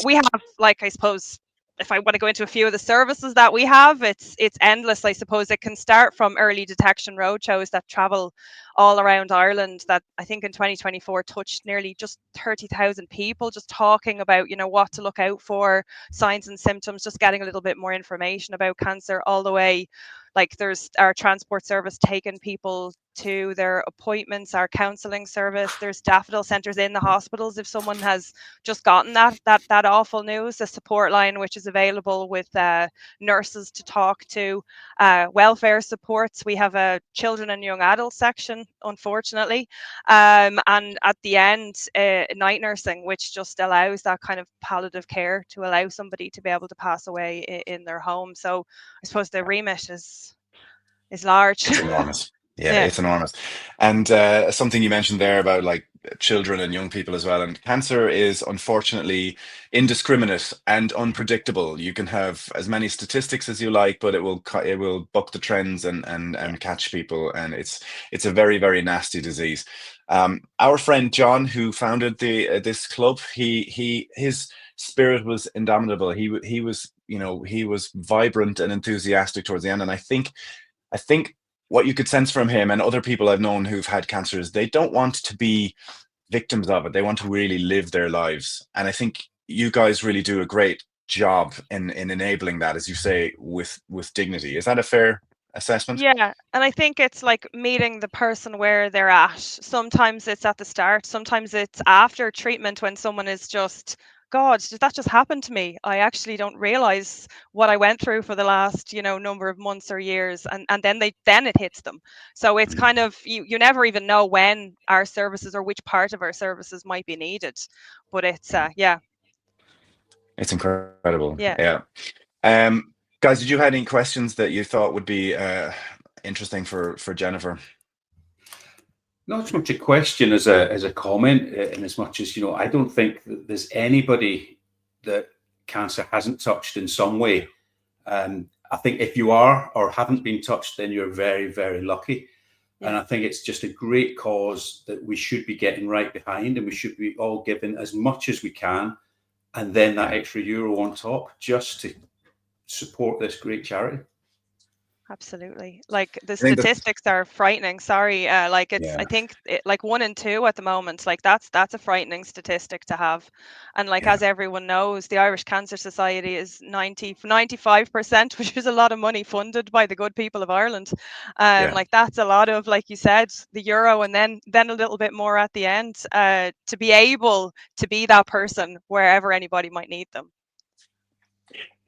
S1: We have, like, I suppose, if I want to go into a few of the services that we have, it's endless. I suppose it can start from early detection roadshows that travel all around Ireland, that I think in 2024 touched nearly just 30,000 people, just talking about, what to look out for, signs and symptoms, just getting a little bit more information about cancer, all the way. Like, there's our transport service taking people to their appointments, our counselling service. There's daffodil centres in the hospitals if someone has just gotten that awful news. A support line which is available with nurses to talk to, welfare supports. We have a children and young adult section, unfortunately, and at the end, night nursing, which just allows that kind of palliative care to allow somebody to be able to pass away in their home. So I suppose the remit is large.
S2: It's enormous. Yeah, it's enormous. And something you mentioned there about like children and young people as well. And cancer is unfortunately indiscriminate and unpredictable. You can have as many statistics as you like, but it will buck the trends and catch people. And it's a very, very nasty disease. Our friend John, who founded this club, his spirit was indomitable. He was vibrant and enthusiastic towards the end. And I think what you could sense from him and other people I've known who've had cancer is they don't want to be victims of it. They want to really live their lives. And I think you guys really do a great job in enabling that, as you say, with dignity. Is that a fair assessment?
S1: Yeah, and I think it's like meeting the person where they're at. Sometimes it's at the start, sometimes it's after treatment when someone is just God, did that just happen to me? I actually don't realize what I went through for the last, number of months or years, and then it hits them. So it's kind of you never even know when our services or which part of our services might be needed, but it's
S18: It's incredible.
S1: yeah.
S18: Yeah. Guys, did you have any questions that you thought would be interesting for Jennifer?
S3: Not so much a question as a comment, in as much as, I don't think that there's anybody that cancer hasn't touched in some way. I think if you are or haven't been touched, then you're very, very lucky. And I think it's just a great cause that we should be getting right behind, and we should be all giving as much as we can, and then that extra euro on top just to support this great charity.
S1: Absolutely. Like the
S18: I think that's
S1: statistics are frightening. Sorry. Like it's,
S18: yeah.
S1: I think like 1 in 2 at the moment, like that's a frightening statistic to have. And like,
S18: Yeah.
S1: as everyone knows, the Irish Cancer Society is 95%, which is a lot of money funded by the good people of Ireland.
S18: Yeah.
S1: Like that's a lot of, like you said, the euro, and then a little bit more at the end, to be able to be that person wherever anybody might need them.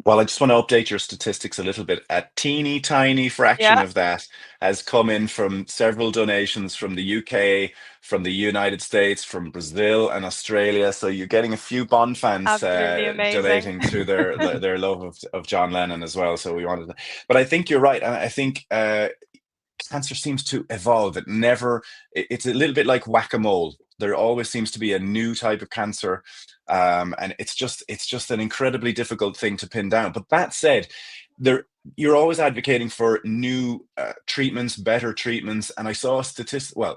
S18: Well, I just want to update your statistics a little bit. A teeny tiny fraction
S1: Yeah.
S18: of that has come in from several donations from the UK, from the United States, from Brazil and Australia. So you're getting a few Bond fans
S1: Absolutely amazing.
S18: donating through their love of John Lennon as well. So we wanted to, but I think you're right. And I think cancer seems to evolve. It's a little bit like whack-a-mole. There always seems to be a new type of cancer. And it's just an incredibly difficult thing to pin down. But that said, you're always advocating for new treatments, better treatments. And I saw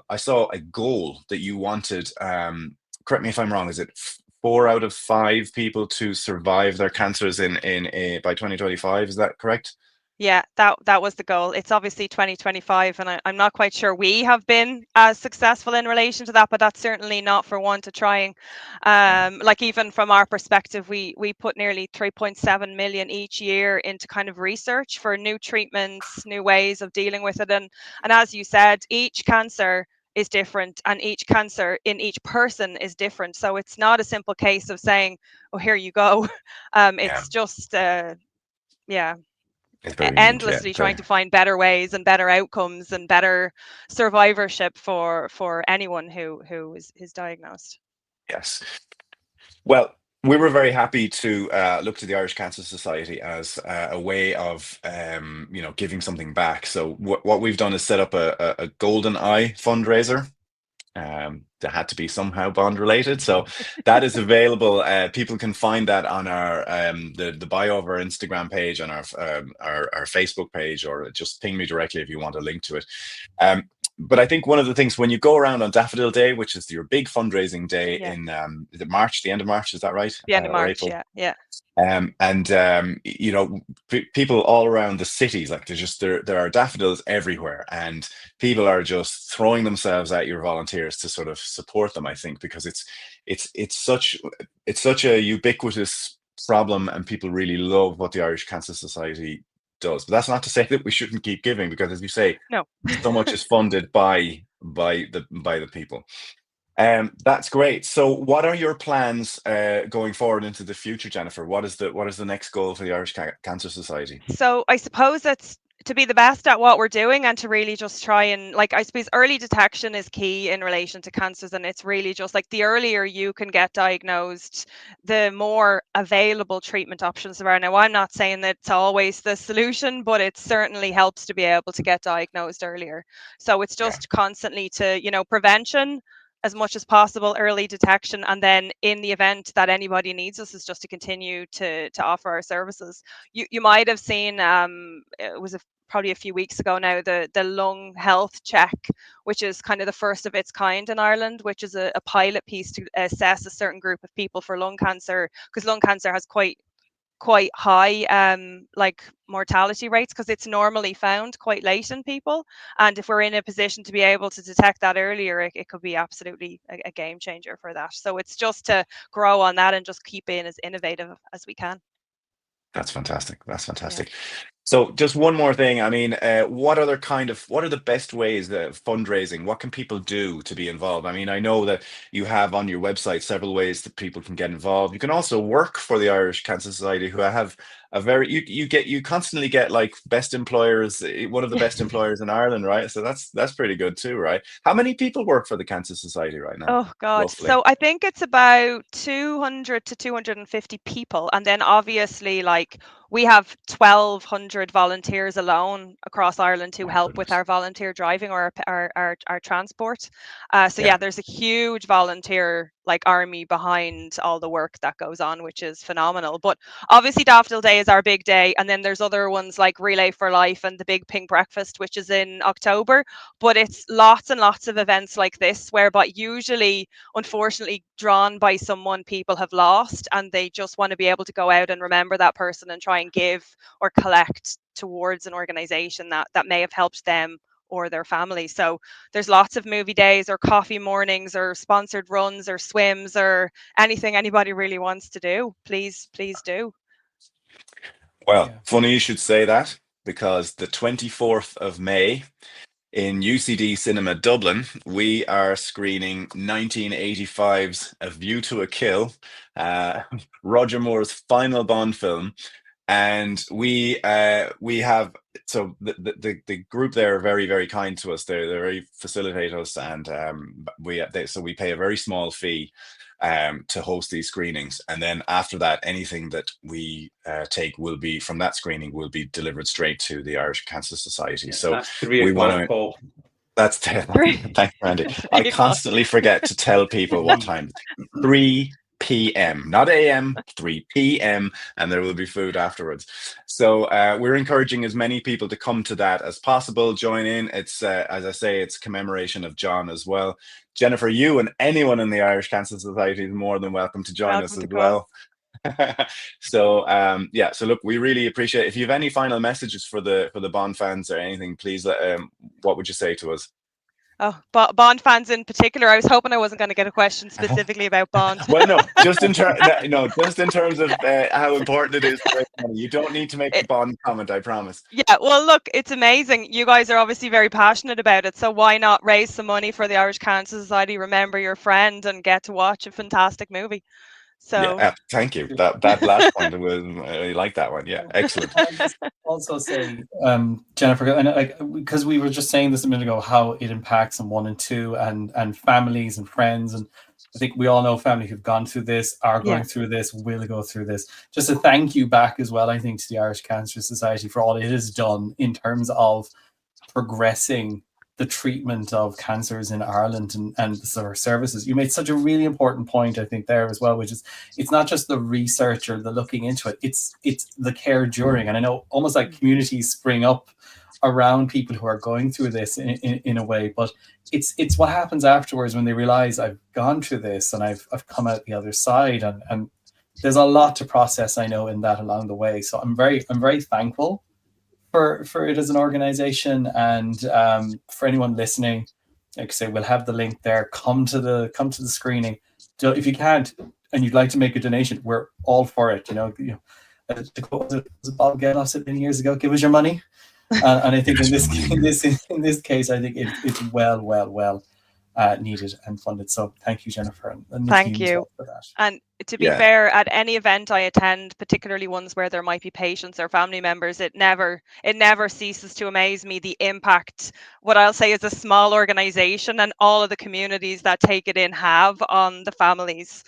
S18: I saw a goal that you wanted. Correct me if I'm wrong. Is it 4 out of 5 people to survive their cancers in by 2025? Is that correct?
S1: Yeah, that was the goal. It's obviously 2025, and I'm not quite sure we have been as successful in relation to that, but that's certainly not for want of trying. Like even from our perspective, we put nearly 3.7 million each year into kind of research for new treatments, new ways of dealing with it, and as you said, each cancer is different, and each cancer in each person is different. So it's not a simple case of saying, "Oh, here you go." It's just yeah.
S18: It's very unique. Yeah,
S1: Endlessly trying to find better ways and better outcomes and better survivorship for anyone who is diagnosed.
S18: Yes. Well, we were very happy to look to the Irish Cancer Society as a way of, giving something back. So what we've done is set up a Golden Eye fundraiser. That had to be somehow bond related, so that is available. People can find that on our the bio of our Instagram page, on our Facebook page, or just ping me directly if you want a link to it. But I think one of the things when you go around on Daffodil Day, which is your big fundraising day in is it March, the end of March, is that right?
S1: The end of
S18: Or
S1: March,
S18: April?
S1: yeah.
S18: People all around the cities, like there are daffodils everywhere, and people are just throwing themselves at your volunteers to sort of support them. I think because it's such a ubiquitous problem, and people really love what the Irish Cancer Society does. But that's not to say that we shouldn't keep giving, because as you say,
S1: no,
S18: so much is funded by the people. That's great. So what are your plans going forward into the future, Jennifer? What is the next goal for the Irish Cancer Society?
S1: So I suppose it's to be the best at what we're doing, and to really just try and, like, I suppose early detection is key in relation to cancers, and it's really just like the earlier you can get diagnosed, the more available treatment options there are. Now, I'm not saying that it's always the solution, but it certainly helps to be able to get diagnosed earlier. So it's just constantly to, prevention as much as possible, early detection, and then in the event that anybody needs us, is just to continue to offer our services. You might have seen, it was probably a few weeks ago now, the lung health check, which is kind of the first of its kind in Ireland, which is a pilot piece to assess a certain group of people for lung cancer, because lung cancer has quite high like mortality rates, because it's normally found quite late in people, and if we're in a position to be able to detect that earlier, it could be absolutely a game changer for that. So it's just to grow on that and just keep being as innovative as we can.
S18: That's fantastic. So just one more thing. I mean, what are the best ways of fundraising? What can people do to be involved? I mean, I know that you have on your website several ways that people can get involved. You can also work for the Irish Cancer Society, who have a very you constantly get like best employers, one of the best employers in Ireland, right? So that's pretty good too, right? How many people work for the Cancer Society right now,
S1: Oh God.
S18: roughly?
S1: So I think it's about 200 to 250 people. And then obviously like we have 1,200 volunteers alone across Ireland who help with our volunteer driving or our transport. So yeah, there's a huge volunteer like army behind all the work that goes on, which is phenomenal. But obviously Daffodil Day is our big day. And then there's other ones like Relay for Life and the Big Pink Breakfast, which is in October. But it's lots and lots of events like this, whereby usually, unfortunately, drawn by someone people have lost, and they just want to be able to go out and remember that person and try and give or collect towards an organization that may have helped them or their family. So there's lots of movie days or coffee mornings or sponsored runs or swims or anything anybody really wants to do. Please do.
S18: Well, funny you should say that, because the 24th of May in UCD Cinema Dublin, we are screening 1985's A View to a Kill, Roger Moore's final Bond film. And we have, so the group there are very, very kind to us. They very facilitate us, and so we pay a very small fee to host these screenings. And then after that, anything that we take will be from that screening will be delivered straight to the Irish Cancer Society. So
S3: That's 3
S18: we
S3: o'clock,
S18: want to.
S3: Paul.
S18: That's thanks, Randy. I constantly forget to tell people what time. 3 p.m., not a.m., 3 p.m., and there will be food afterwards. So we're encouraging as many people to come to that as possible, join in. It's, as I say, it's commemoration of John as well. Jennifer, you and anyone in the Irish Cancer Society is more than welcome to join us as well. So so look, we really appreciate if you have any final messages for the Bond fans or anything, please what would you say to us?
S1: Oh, Bond fans in particular. I was hoping I wasn't going to get a question specifically about Bond.
S18: Well, no, just in terms of how important it is to raise money. You don't need to make the Bond comment, I promise.
S1: Yeah, well, look, it's amazing. You guys are obviously very passionate about it. So why not raise some money for the Irish Cancer Society, remember your friend, and get to watch a fantastic movie? So
S18: Thank you. That last point was, I like that one. Yeah, excellent.
S4: Also say, Jennifer, and because we were just saying this a minute ago, how it impacts on 1 and 2 and families and friends, and I think we all know family who've gone through this, are going through this, will go through this. Just a thank you back as well, I think, to the Irish Cancer Society for all it has done in terms of progressing the treatment of cancers in Ireland and the sort of services. You made such a really important point, I think, there as well, which is it's not just the research or the looking into it, it's the care during. And I know almost like communities spring up around people who are going through this in a way, but it's what happens afterwards when they realize I've gone through this and I've come out the other side, and there's a lot to process, I know, in that along the way. So I'm very thankful for it as an organization, and for anyone listening, like I say, we'll have the link there. Come to the screening. So if you can't and you'd like to make a donation, we're all for it. Was it Bob Geldof said many years ago, give us your money. And I think in this case, I think it's well needed and funded. So thank you, Jennifer, and the
S1: thank
S4: team as
S1: you.
S4: well for that.
S1: And to be fair, at any event I attend, particularly ones where there might be patients or family members, it never ceases to amaze me the impact what I'll say is a small organization and all of the communities that take it in have on the families.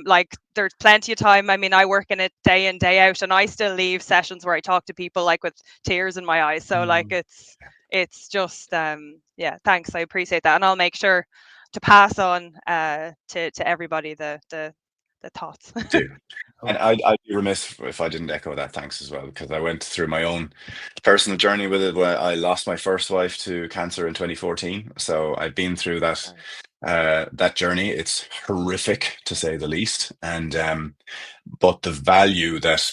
S1: Like there's plenty of time. I mean, I work in it day in, day out, and I still leave sessions where I talk to people like with tears in my eyes. So like it's just thanks. I appreciate that, and I'll make sure to pass on to everybody the thoughts.
S18: And I'd be remiss if I didn't echo that thanks as well, because I went through my own personal journey with it, where I lost my first wife to cancer in 2014. So I've been through that journey. It's horrific, to say the least. And but the value that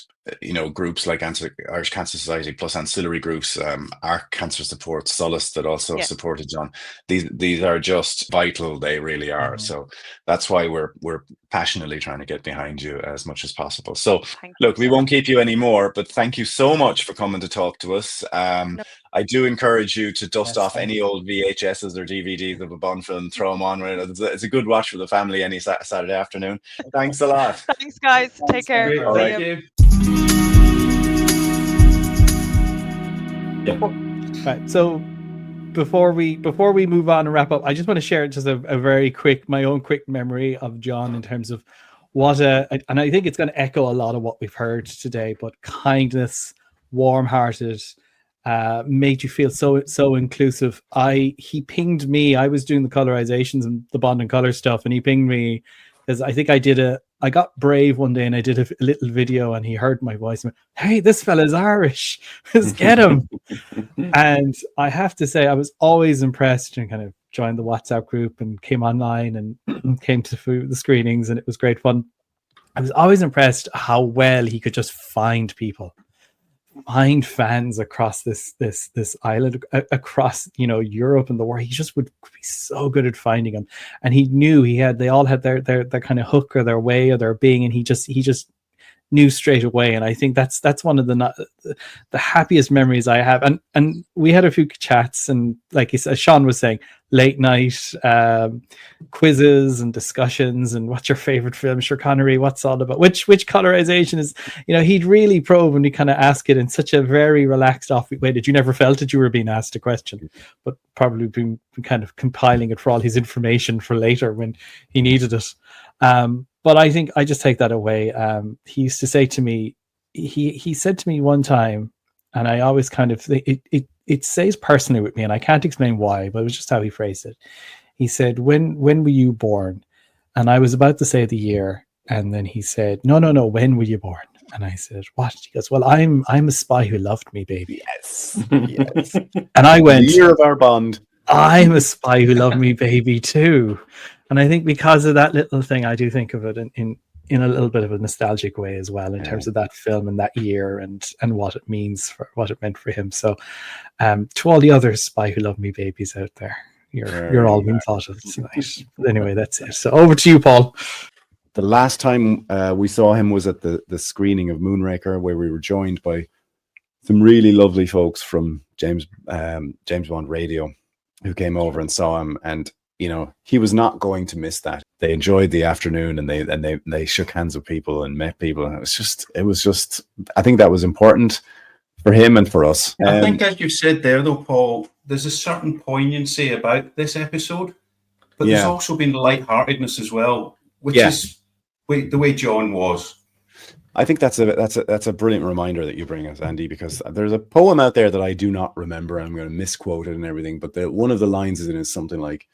S18: groups like Irish Cancer Society plus ancillary groups, Arc Cancer Support, Solace, that also supported John. These are just vital. They really are. So that's why we're passionately trying to get behind you as much as possible. So look, we won't keep you anymore, but thank you so much for coming to talk to us. I do encourage you to dust off any old VHSs or DVDs of a Bond film, throw them on. It's a good watch for the family any Saturday afternoon. Thanks a lot.
S1: Thanks, guys. Take care.
S18: All
S1: See
S18: right.
S1: you.
S4: Right. So before we move on and wrap up, I just want to share just a very quick, my own quick memory of John in terms of and I think it's going to echo a lot of what we've heard today, but kindness, warm-hearted, made you feel so inclusive. He pinged me. I was doing the colorizations and the Bond and color stuff, and he pinged me because I think I got brave one day and I did a little video, and he heard my voice and went, "Hey, this fella's Irish. Let's get him." And I have to say, I was always impressed, and kind of joined the WhatsApp group and came online and came to the screenings, and it was great fun. I was always impressed how well he could just find people, find fans across this island, across Europe and the world. He just would be so good at finding them, and he knew they all had their kind of hook or their way or their being, and he just knew straight away. And I think that's one of the happiest memories I have. And we had a few chats, and like as Sean was saying, late night quizzes and discussions, and what's your favorite film, Sean Connery, what's all about, which colorization is, he'd really probe, and he kind of ask it in such a very relaxed, offbeat way that you never felt that you were being asked a question, but probably been kind of compiling it for all his information for later when he needed it. But I think I just take that away. He used to say to me, he said to me one time, and I always kind of think it stays personally with me, and I can't explain why, but it was just how he phrased it. He said, when were you born? And I was about to say the year, and then he said, no, when were you born? And I said, what? He goes, well, I'm a spy who loved me, baby.
S2: Yes.
S4: And I went,
S2: the year of our bond.
S4: I'm a spy who loved me, baby, too. And I think because of that little thing, I do think of it in a little bit of a nostalgic way as well, in terms of that film and that year and what it means for what it meant for him. So to all the other spy who love me babies out there, you're all being thought of tonight. But anyway, that's it. So over to you, Paul.
S2: The last time we saw him was at the screening of Moonraker, where we were joined by some really lovely folks from James Bond Radio who came over and saw him, and he was not going to miss that. They enjoyed the afternoon, and they shook hands with people and met people, and it was just I think that was important for him and for us.
S3: I think, as you said there, though, Paul, there's a certain poignancy about this episode, but there's also been lightheartedness as well, which is the way John was.
S2: I think that's a brilliant reminder that you bring us, Andy, because there's a poem out there that I do not remember. I'm going to misquote it and everything, but one of the lines in it is something like,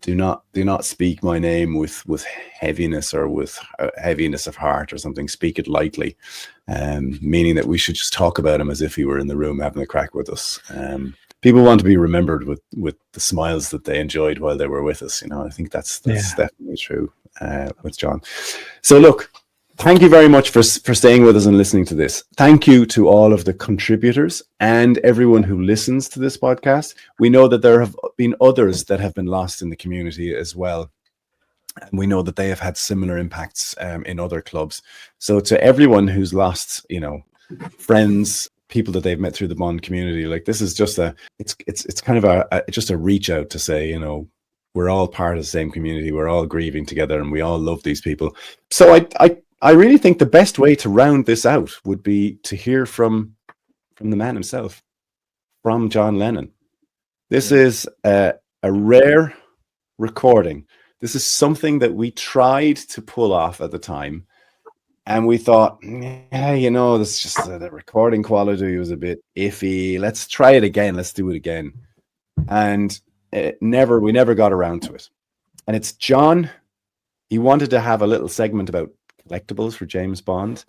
S2: do not speak my name with heaviness or with heaviness of heart or something. Speak it lightly, meaning that we should just talk about him as if he were in the room having a crack with us. People want to be remembered with the smiles that they enjoyed while they were with us. I think that's definitely true with John. So look, thank you very much for staying with us and listening to this. Thank you to all of the contributors and everyone who listens to this podcast. We know that there have been others that have been lost in the community as well. And we know that they have had similar impacts in other clubs. So to everyone who's lost, friends, people that they've met through the Bond community, like this is just it's kind of just a reach out to say, we're all part of the same community. We're all grieving together and we all love these people. So I really think the best way to round this out would be to hear from the man himself, from John Lennon. This is a rare recording. This is something that we tried to pull off at the time. And we thought, this just the recording quality was a bit iffy. Let's try it again. Let's do it again. And we never got around to it. And it's John. He wanted to have a little segment about collectibles for James Bond,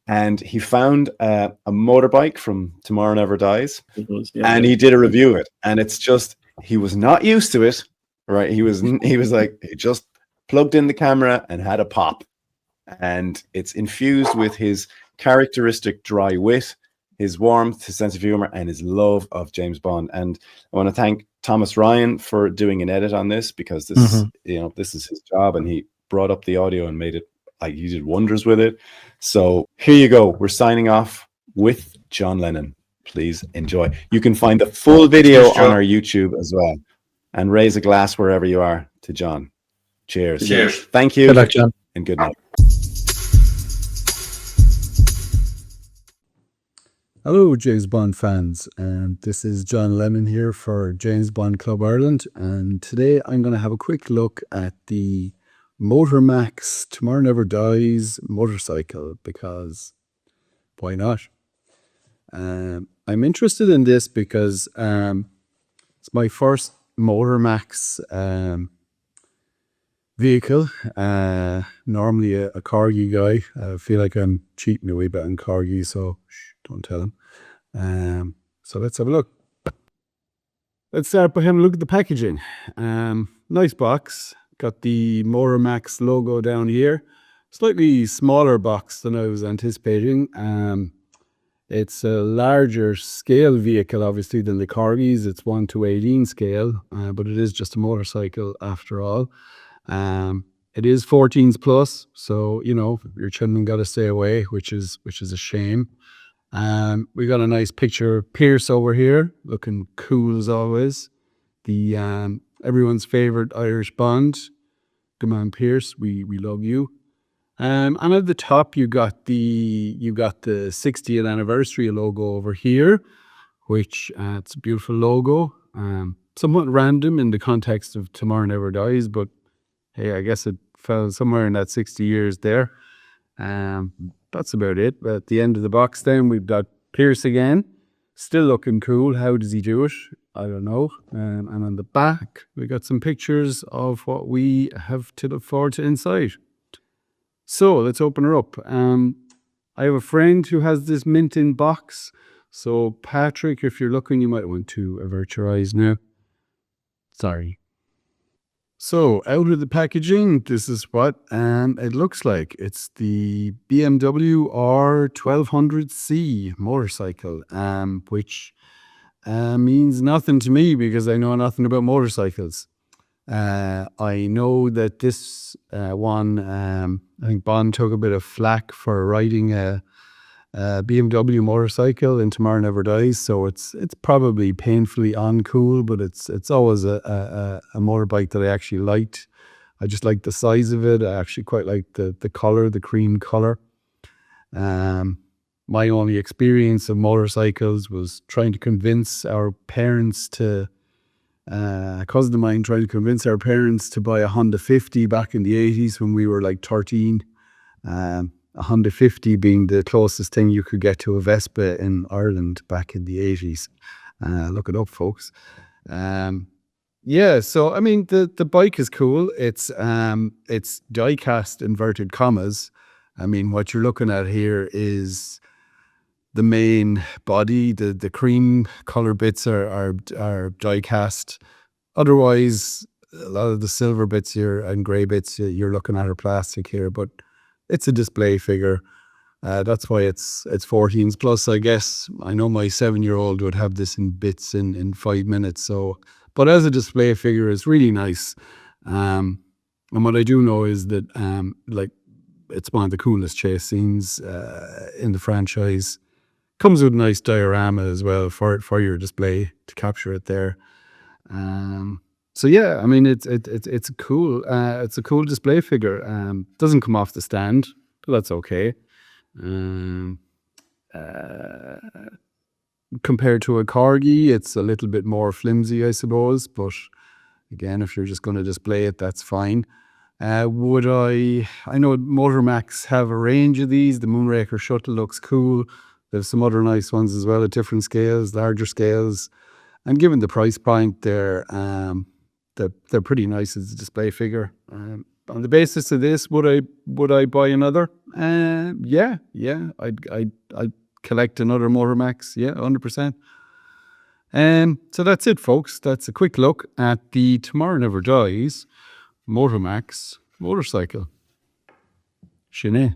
S2: and he found a motorbike from Tomorrow Never Dies, and he did a review of it. And it's just, he was not used to it, right? He was like, he just plugged in the camera and had a pop, and it's infused with his characteristic dry wit, his warmth, his sense of humor, and his love of James Bond. And I want to thank Thomas Ryan for doing an edit on this, because this, this is his job, and he brought up the audio and made it, like, he did wonders with it. So here you go. We're signing off with John Lennon. Please enjoy. You can find the full video on our YouTube as well, and raise a glass wherever you are to John. Cheers.
S8: Cheers.
S2: Thank you.
S4: Good luck, John.
S2: And good night.
S19: Hello, James Bond fans. This is John Lennon here for James Bond Club Ireland. And today I'm going to have a quick look at the Motor Max Tomorrow Never Dies motorcycle, because why not? I'm interested in this because it's my first Motor Max vehicle. Normally a Corgi guy. I feel like I'm cheating a wee bit on Corgi, so don't tell him. So let's have a look. Let's start by having a look at the packaging. Nice box. Got the Motor Max logo down here. Slightly smaller box than I was anticipating. It's a larger scale vehicle, obviously, than the Corgis. It's 1:18 scale, but it is just a motorcycle after all. It is 14s plus, so your children got to stay away, which is a shame. We got a nice picture of Pierce over here, looking cool as always. The everyone's favorite Irish Bond. Come on, Pierce, we love you. And at the top you got the 60th anniversary logo over here, which it's a beautiful logo. Somewhat random in the context of Tomorrow Never Dies, but hey, I guess it fell somewhere in that 60 years there. That's about it. But at the end of the box then, we've got Pierce again. Still looking cool. How does he do it? I don't know. And on the back, we got some pictures of what we have to look forward to inside. So let's open her up. I have a friend who has this mint in box. So Patrick, if you're looking, you might want to avert your eyes now. Sorry. So out of the packaging, this is what it looks like. It's the BMW R1200C motorcycle, which means nothing to me because I know nothing about motorcycles. I know that this one, I think Bond took a bit of flack for riding a BMW motorcycle in Tomorrow Never Dies, so it's probably painfully uncool, but it's always a motorbike that I actually liked. I just like the size of it. I actually quite like the color, the cream color. My only experience of motorcycles was trying to convince our parents to a cousin of mine trying to convince our parents to buy a Honda 50 back in the 80s when we were like 13. A Honda 50 being the closest thing you could get to a Vespa in Ireland back in the 80s. Look it up, folks. Yeah, so I mean the bike is cool. It's die-cast inverted commas. I mean, what you're looking at here is the main body. The cream color bits are die-cast. Otherwise, a lot of the silver bits here and grey bits you're looking at are plastic here, but it's a display figure. That's why it's 14s plus, I guess. I know my 7-year-old would have this in bits in 5 minutes. So, but as a display figure, it's really nice. And what I do know is that like it's one of the coolest chase scenes in the franchise. Comes with a nice diorama as well for your display to capture it there. So yeah, I mean it's a cool display figure. Doesn't come off the stand, but that's okay. Compared to a Corgi, it's a little bit more flimsy, I suppose. But again, if you're just going to display it, that's fine. I know Motor Max have a range of these. The Moonraker Shuttle looks cool. There's some other nice ones as well at different scales, larger scales. And given the price point, they're pretty nice as a display figure. On the basis of this, would I buy another? Yeah. I'd collect another Motor Max. Yeah, 100%. So that's it, folks. That's a quick look at the Tomorrow Never Dies Motor Max motorcycle. Sin é.